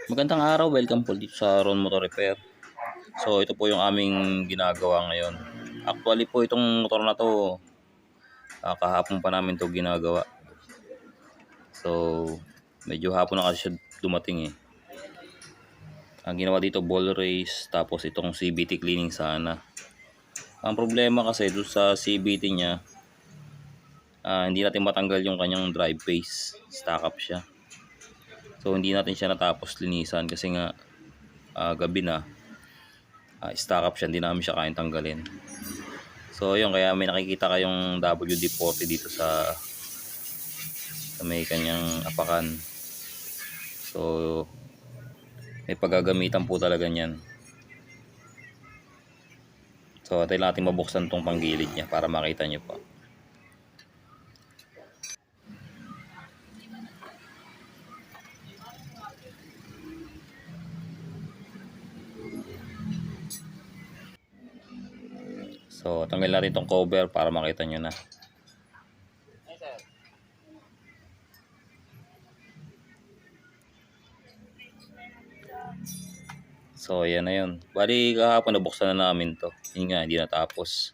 Magandang araw, welcome po dito sa Ron Motor Repair. So ito po yung aming ginagawa ngayon. Actually po itong motor na to, kahapon pa namin to ginagawa. So medyo hapon na kasi siya dumating eh. Ang ginawa dito ball race, tapos itong CVT cleaning sana. Ang problema kasi doon sa CVT niya, hindi natin matanggal yung kanyang drive phase. Stack up siya. So hindi natin siya natapos linisan kasi nga gabi na. Stack up siya, hindi namin siya kayang tanggalin. So yun, kaya may nakikita kayong WD-40 dito sa may kanyang apakan. So may paggagamitan po talaga niyan. So tayo natin mabuksan tong panggilid niya para makita nyo po. So tanggal natin tong cover para makita nyo na. So ayan na yun. Bali kahapon nabuksan na namin to. Yun nga, hindi natapos.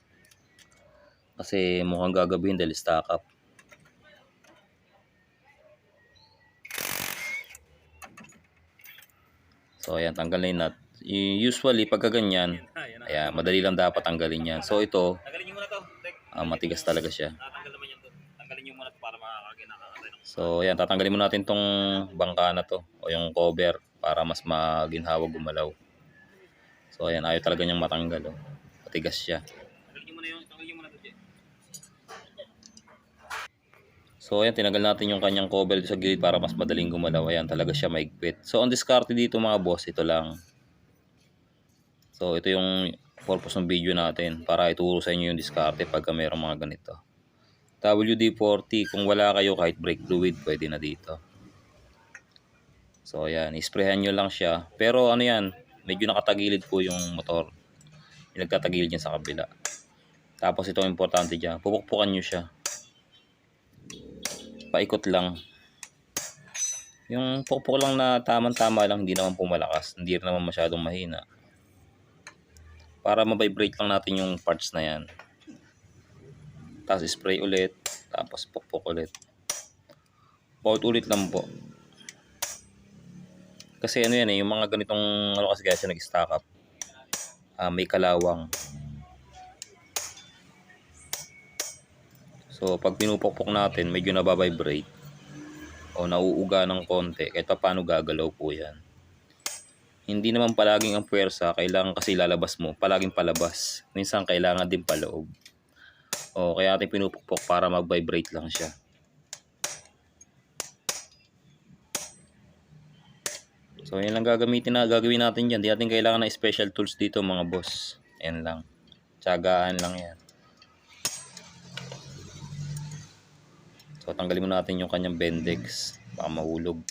Kasi mukhang gagabihin dahil stack up. So ayan, tanggal na yung nut. Usually pagka ganyan, ayan, madali lang dapat tanggalin yan. So ito, matigas talaga siya. So ayan, tatanggalin mo natin tong bangka na to o yung cover para mas maginhawa gumalaw. So ayan, ayaw talaga niyang matanggal. Oh. Matigas siya. So ayan, tinagal natin yung kanyang cover sa gilid para mas madaling gumalaw. Ayan, talaga siya maigpit. So ang diskarte dito mga boss, ito lang. So ito yung purpose ng video natin para ituro sa inyo yung diskarte pagka mayroong mga ganito. WD-40, kung wala kayo kahit brake fluid, pwede na dito. So ayan, isprayhan nyo lang siya. Pero ano yan, medyo nakatagilid po yung motor. Nagkatagilid niya sa kabila. Tapos ito ang importante dyan, pupukpukan nyo siya. Paikot lang. Yung pukpuk lang na tamang-tama lang, hindi naman pumalakas. Hindi rin naman masyadong mahina. Para ma-vibrate lang natin yung parts na yan. Tapos spray ulit. Tapos pukpuk ulit. Paulit-ulit lang po. Kasi ano yan eh, yung mga ganitong ano kasi guys nag-stack up. May kalawang. So pag pinupukpok natin, medyo nababibrate o nauuga ng konti, kahit pa paano gagalaw po yan. Hindi naman palaging ang puwersa, kailangan kasi lalabas mo, palaging palabas. Minsan kailangan din paloob. O kaya natin pinupukpok para mag-vibrate lang siya. So yan lang gagawin natin dyan. Di natin kailangan ng special tools dito mga boss. Yan lang. Tiyagaan lang yan. So tanggalin mo natin yung kanyang bendex. Baka mahulog.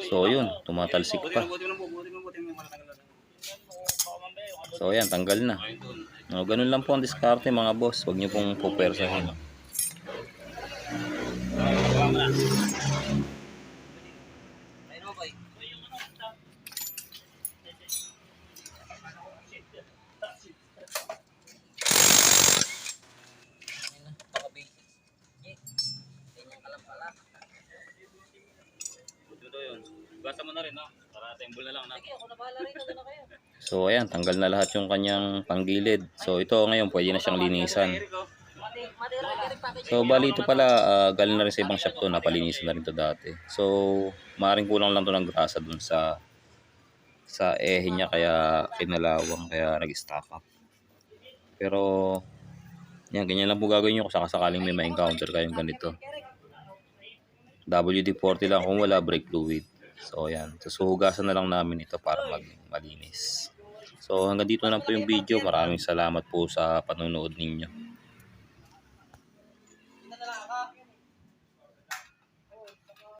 So yun, tumatalsik pa. So ayan, tanggal na. No, ganun lang po ang diskarte mga boss. Huwag nyo pong pupersahin. Basta mo na rin, no? Para temple na lang, no? Sige, ako na bahala rin, na kayo. So ayan, tanggal na lahat yung kanyang panggilid. So ito ngayon, pwede na siyang linisan. So bali ito pala, galing na rin sa ibang shop to, napalinisan na rin to dati. So maaaring kulang lang to ng grasa dun sa niya, kaya kinalawang, kaya nag-stack up. Pero yan, ganyan lang po gagawin nyo kung sakasakaling may ma-encounter kayong ganito. WD-40 lang kung wala brake fluid. So ayan, susuhugasan na lang namin ito para malinis. So hanggang dito na lang po yung video. Maraming salamat po sa panonood ninyo.